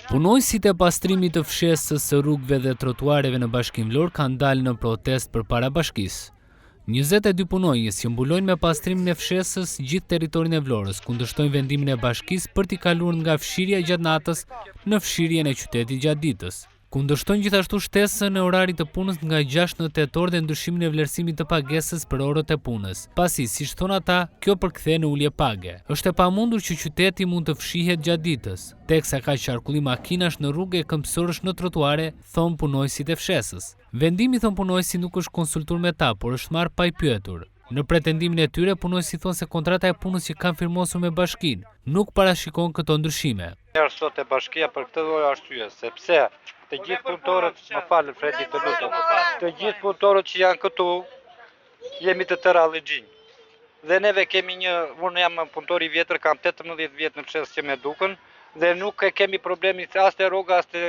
Punojësit e pastrimit të fshesës së rrugëve dhe trotuareve në Bashkinë Vlorë kanë dalë në protest përpara bashkisë. 22 punonjës që mbulojnë me pastrimin e fshesës gjithë territorin e Vlorës kundërshtojnë vendimin e bashkisë për t'i kaluar nga fshirja gjatë natës në fshirjen e qytetit gjatë ditës. Kundërshtojnë gjithashtu shtesën e orarit të punës nga 6 në 8 orë dhe ndryshimin e vlerësimit të pagesës për orët e punës. Pasi, siç thonë ata, kjo përkthen në ulje page. Është e pamundur që qyteti mund të fshihet gjatë ditës, teksa ka qarkullim makinash në rrugë e këmbësorësh në trotuare, thon punojësit e fshesës. Vendimi, thon punojësit, nuk është konsultuar me ta, por është marrë pa i pyetur. Në pretendimin e tyre, punojësit thonë se kontrata e punës që kanë firmosur me bashkinë nuk parashikon këto ndryshime. Sot e bashkia për këtë lloj arsye, sepse të gjithë punëtorët, më falë Fredi të lutem, të gjithë punëtorët që janë këtu, jemi të tërë allergjinj. Dhe neve kemi unë jam punëtor i vjetër, kam 18 vjet në fshes që me dukën, dhe nuk e kemi problemi as të rroga, as të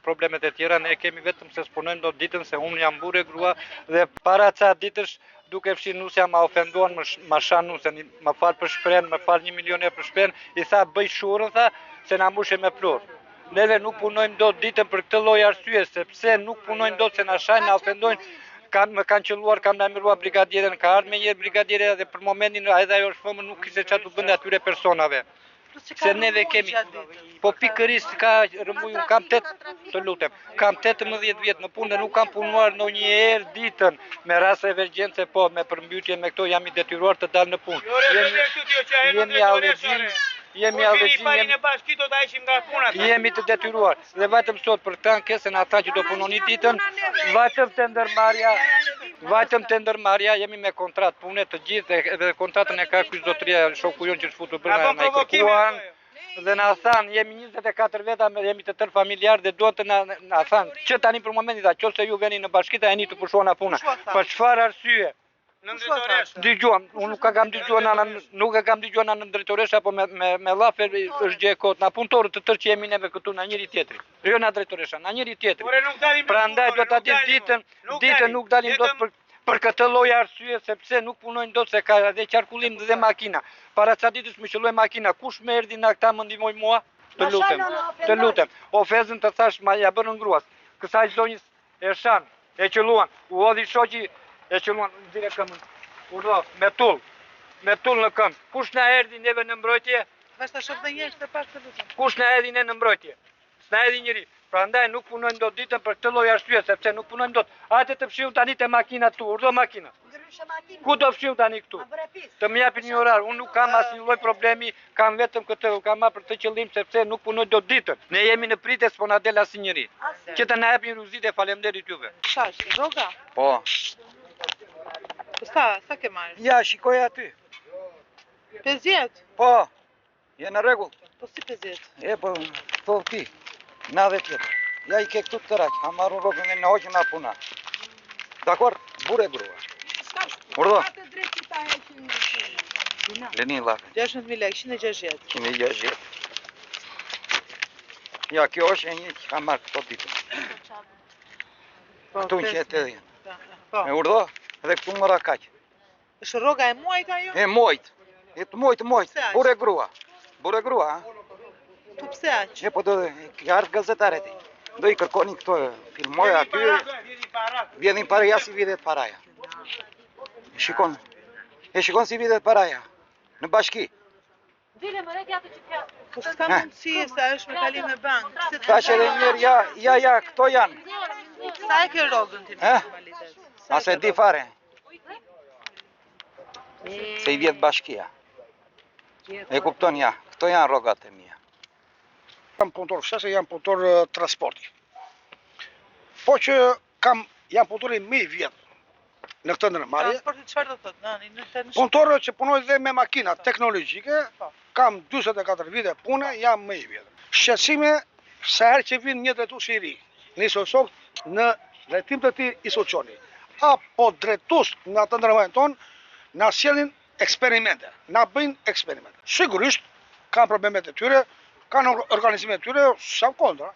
problemet e tjera, ne kemi vetëm se s'punojmë do ditën, se unë jam burrë e grua, dhe para ca ditësh duke fshin nusja ma ofenduan, ma shan nusën, ma falë për shpren, ma falë 1 milion e për shpren, i tha bëj shurën, tha, se na mbushe me plurë. Neve nuk punojmë do ditën për këtë lloj arsye, sepse nuk punojmë do se na shajnë, na ofendojnë. Më kanë qelluar, kam ndërmëruar brigadierën, ka ardhur më një brigadierë dhe për momentin edhe ajo është fëmë nuk kishte çfarë të bënte atyre personave. Se neve kemi, po pikërisht ka rëmuj, kam 18 vjet në punë dhe nuk kam punuar ndonjëherë ditën, me rast emergjence, po me përmbytje me këto jam i detyruar të dal në punë. Jemi të detyruar dhe vetëm sot për këtë ankesën ata që do punoni ditën, vetëm të ndërmarrja jemi me kontratë pune të gjithë dhe kontratën e ka ky zotëria shoku jon që është futur brenda na i kërkuan dhe na than jemi 24 veta, jemi të tërë familjar dhe duan të na than që tani për momentin nëse ju veni në bashkitë e jeni të pushuana puna. Për çfarë arsye? Dëgjuam, unë nuk e kam dëgjuar në drejtoresh apo me llafe është gjë e kot. Na punëtorët të tërë që jemi neve këtu na njëri tjetri. Jo na drejtoresha, na njëri tjetri. Prandaj do ta dish ditën nuk dalim dot për këtë lloj arsye sepse nuk punojnë dot se ka edhe qarkullim dhe makina. Para ca ditësh më qelloi makina. Kush më erdhi na këta më ndihmoj mua? Të lutem. Ofezën të thash ma ja bën ngruas. Kësaj zonjës e shan, e qelluan. U hodhi shoqi e qelluan direkt këmbën. Urdhë, me tull në këmbë. Kush na erdhi neve në mbrojtje? Vashta shoh dhe njerëz të pas të lutem. Kush na erdhi ne në mbrojtje? S'na erdhi njëri. Prandaj nuk punojmë dot ditën për këtë lloj arsye, sepse nuk punojmë dot. Hajde të fshiu tani te makina tu, urdhë makina. Ku do fshiu tani këtu? Të më japin një orar. Unë nuk kam asnjë lloj problemi, kam vetëm këtë, kam marrë për të qëllim sepse nuk punoj dot ditën. Ne jemi në pritje s'po na del asnjëri. Që të na japin rruzitë, faleminderit juve. Shash, rroga? Po. Sa ke marrë? Ja, shikoj aty. 50? Po. Je në rregull. Po si 50? E po, thov ti. 90 tjetër. Ja i ke këtu të raq, ha marrë rrogën dhe në hoqën nga puna. Dakor, burë e grua. Urdhë. Leni lafe. 16.000 lekë, 160. 160. Ja, kjo është e një që ka marrë këto ditën. Këtu në qetë edhe jenë. Me urdhë, edhe këtu mëra kaqë. është rroga e muajt ajo? E muajt. E të muajt. Burë e grua. Burë e grua, ha? Tu pse aq? E po do ardhë gazetarët. Do i kërkoni këto filmoj aty. Vjedhin para ja si vjedhet paraja. Shikon. E shikon si vjedhet paraja. Në bashki. Po s'ka mundësi se është me kalim e bank. Tash edhe njerë, ja, këto janë. Sa e ke rrogën ti në normalitet? As e di fare. Se i vjet bashkia. E kupton ja, këto janë rrogat e mia. Jam punëtor fshese, jam punëtor transporti. Po që jam punëtori më i vjetë në këtë ndërmarrje. Transporti çfarë do thotë? Punëtor që punoj dhe me makina teknologjike, kam 44 vite pune, jam më i vjetë. Shqetësime sa herë që vin një drejtues i ri, në Sosok në drejtim të tij i Soçoni, apo drejtues në atë ndërmarrjen tonë, na sjellin eksperimente, na bëjnë eksperimente. Sigurisht kanë problemet e tyre, kanë organizimet e tyre, sa kontra,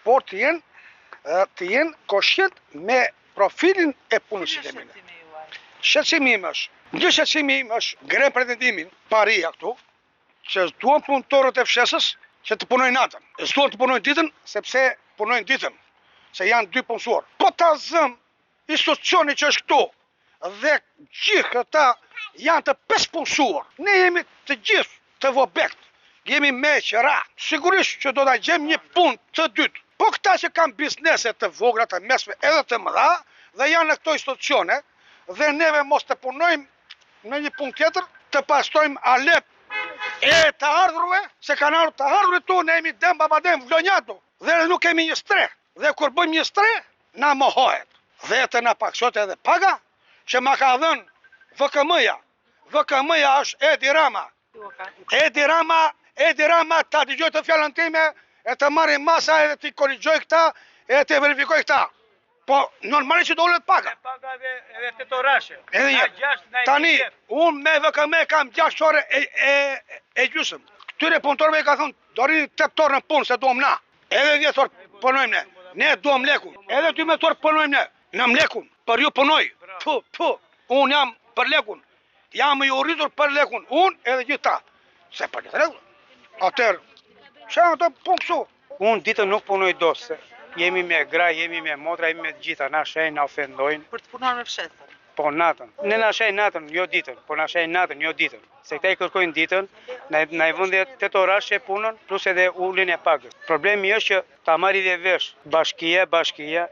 por të jenë koshient me profilin e punës së mine. Shqetësimi im është, një shqetësimi im është grem pretendimin paria këtu, që s'duan punëtorët e fshesës që të punojnë natën. S'duan të punojnë ditën sepse punojnë ditën, se janë dy punësuar. Po ta zëm institucioni që është këtu dhe gjithë këta janë të 5 punësuar. Ne jemi të gjithë të vobekt, jemi me qëra. Sigurisht që do ta gjejmë një punë të dytë. Po këta që kanë biznese të vogla, të mesme edhe të mëdha dhe janë në këto institucione dhe neve mos të punojmë në një punë tjetër, të pastrojmë Alep e të ardhurve, se kanë ardhur të ardhurit tu, ne jemi dem babadem vlonjato dhe nuk kemi një stre. Dhe kur bëjmë një stre, na mohohet. Dhe të na paksot edhe paga që ma ka dhënë VKM-ja. VKM-ja është Edi Rama ta dëgjoj të fjalën time e të marri masa e të korrigjoj këta e të verifikoj këta. Po normalisht që dolet paga. Paga edhe tetorashe. Edhe një. Tani, unë me VKM kam 6 ore e gjysëm. Këtyre punëtorëve ka thonë, do rini 8 orë në punë se duam na. Edhe 10 orë punojmë ne. Ne duam lekun. Edhe 12 orë punojmë ne. Në mlekun. Për ju punoj. Unë jam për lekun. Jam i urritur për lekun. Unë edhe gjitha. Se për gjitha lekun. Atër, që janë të punë kësu? Unë ditën nuk punoj dosë. Jemi me gra, jemi me motra, jemi me gjitha. Na shajnë, na ofendojnë. Për të punuar me fshesën. Po natën. Ne na shajnë natën, jo ditën. Po na shajnë natën, jo ditën. Se këta i kërkojnë ditën, na i vëndje 8 orashe punën, plus edhe ullin e pagës. Problemi është që ta marri dhe vesh bashkia,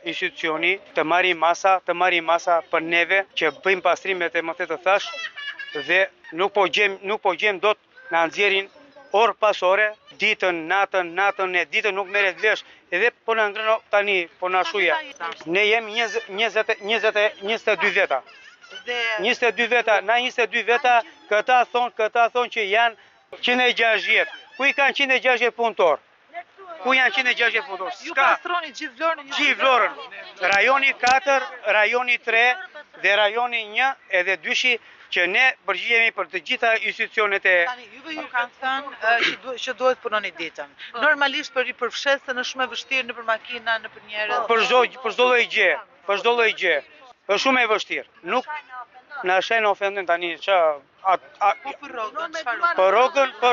institucioni, të marri masa për neve që bëjmë pastrimet e më të thash dhe nuk po gjem dot na nxjerrin orë pas ore, ditën, natën, e ditën nuk merret vesh. Edhe po na ngrëno tani, po na shuja. Ne jemi 22 veta. 22 veta, na 22 veta, këta thonë që janë 160. Ku i kanë 160 punëtor? Ku janë 160 punëtor? Ju pastroni gjithë Vlorën? Gjithë Vlorën. Rajoni 4, rajoni 3 dhe rajoni 1 edhe 2 që ne përgjigjemi për të gjitha institucionet e... Tani, juve ju kanë thënë që duhet punoni ditën. Normalisht për fshesën është shumë e vështirë në për makina, në për njerëz. Për çdo lloj gjë. Është shumë e vështirë. Nuk na shajnë ofendojnë tani që... Po për rrogën, çfarë? Për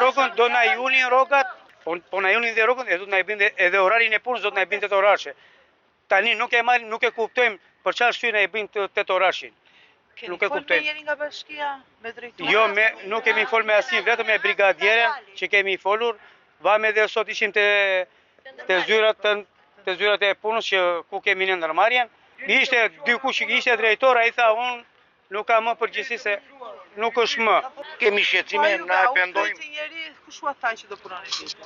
rrogën do na julin rrogat, po na julin dhe rrogën e do të na bëjnë edhe orarin e punës do të na bëjnë 8 orashe. Tani nuk e kuptojmë për çfarë arsye na e bëjnë 8 orashin. Nuk e kuptoj. Jeni nga bashkia me drejtuar? Jo, nuk kemi folur me asnjë, vetëm me brigadierën që kemi folur. Vamë edhe sot ishim te zyrat e punës që ku kemi në ndërmarrjen. Ishte dikush që ishte drejtor, ai tha unë nuk kam më përgjegjësi se nuk është më. Kemi shqetësime, na e pendojmë. Kush u tha që do punoni ditën?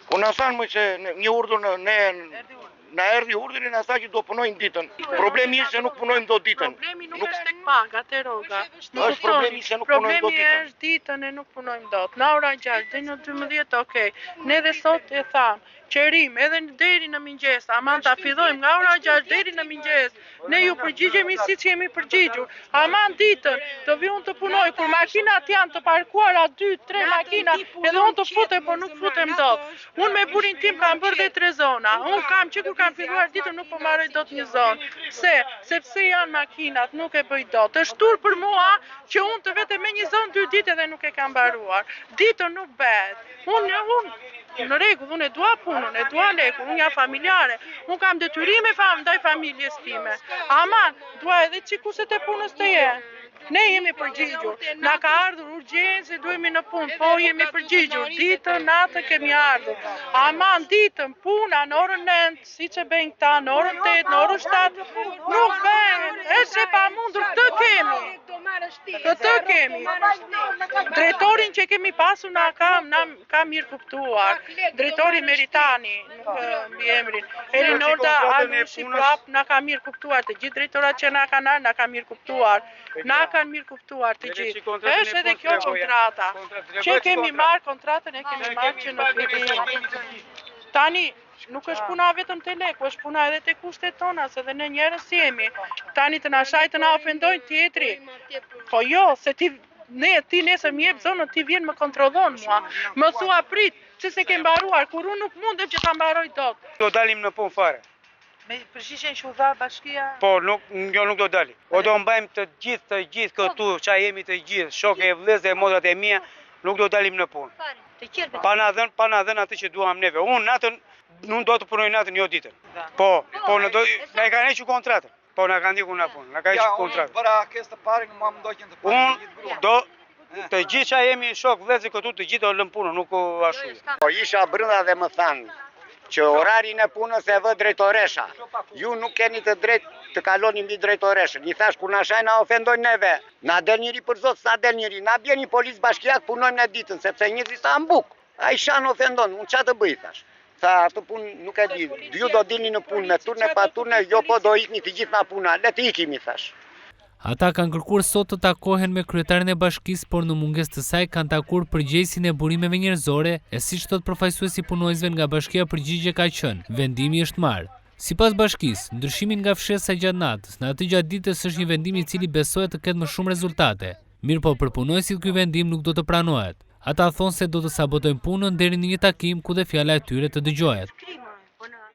Po na thanë më që një urdhër na erdhi urdhri na tha që do punojnë ditën. Problemi është se nuk punojmë dot ditën. Problemi nuk është tek pagat e rroga. Është problemi se nuk punojmë dot ditën. Problemi është ditën e nuk punojmë dot. Në ora 6 deri në 12, okay. Ne dhe sot e tham, qerim edhe deri në mëngjes, aman ta fillojmë nga ora 6 deri në mëngjes. Ne ju përgjigjemi siç jemi përgjigjur. Aman ditën, do vi unë të punoj kur makinat janë të parkuara 2-3 makina, edhe unë të futem, por nuk futem dot. Unë me burin tim kam bërë dhe 3 zona. Unë kam që kur kam filluar ditën nuk po marroj dot një zonë. Sepse janë makinat, nuk e bëj dot. Është tur për mua që unë të vete me një zonë 2 ditë edhe nuk e kam mbaruar. Ditën nuk bëhet. Unë në rregull, unë e dua punën, e dua lekun, unë jam familjare. Unë kam detyrime ndaj familjes time. Aman, dua edhe çikuset e punës të jenë. Ne jemi përgjigjur. Na ka ardhur urgjencë, duhemi në punë, po jemi përgjigjur. Ditën, natën kemi ardhur. Aman ditën, puna në orën 9, siç e bëjnë këta, në orën 8, në orën 7, nuk bën. Është e pamundur, këtë kemi. Drejtorin që kemi pasur na ka mirë kuptuar. Drejtori Meritani, nuk mbi emrin. Elinolda Alushi prap na ka mirë kuptuar. Të gjithë drejtorat që na kanë ardhur na ka mirë kuptuar. Na kanë mirë kuptuar të gjithë. Është edhe kjo kontrata. Që kemi marrë kontratën e kemi marrë që në fillim. Tani nuk është puna vetëm te leku, është puna edhe te kushtet tona, se dhe ne njerëz jemi. Tani të na shajnë të na ofendojnë tjetri. Po jo, se ti nesër më jep zonën, ti vjen më kontrollon mua. Më thua prit, se ke mbaruar, kur unë nuk mundem që ta mbaroj dot. Do dalim në punë fare. Me përgjigjen që u dha bashkia? Po, nuk do dalim. O do mbajmë të gjithë këtu, qa jemi të gjithë, shokë e vëllezë e motrat e mia, nuk do dalim në punë. Pa na dhënë atë që duam neve. Unë natën nuk do të punoj natën, jo ditën. Po na e kanë hequr kontratën. Po na kanë ndjekur na punë. Na kanë hequr kontratën. Bëra ankesë të parë, më ndoqën të parë. Unë do të gjithë që jemi shok vëllezër këtu, të gjithë do lëm punën, nuk ashtu. Po isha brenda dhe më thanë që orarin e punës e vë drejtoresha. Ju nuk keni të drejt të kaloni mbi drejtoreshën. I thash kur na shajnë na ofendojnë neve. Na del njëri për zot, sa del njëri. Na bjen një polis bashkiak, punojmë në ditën, sepse njerëzit sa mbuk. Ai shan ofendon, unë çfarë të bëj thash. Tha atë punë nuk e di. Ju do dilni në punë me turne pa turne, jo po do ikni të gjithë në puna. Le të ikim i thash. Ata kanë kërkuar sot të takohen me kryetarin e bashkisë, por në mungesë të saj kanë takuar përgjegjësin e burimeve njerëzore, e siç thot përfaqësuesi i punonjësve nga bashkia përgjigje ka qenë, vendimi është marrë. Sipas bashkisë, ndryshimin nga fshesa gjatë natës në atë gjatë ditës është një vendim i cili besohet të ketë më shumë rezultate. Mirë po për punonjësit ky vendim nuk do të pranohet. Ata thonë se do të sabotojnë punën deri në një takim ku dhe fjala e tyre të dëgjohet.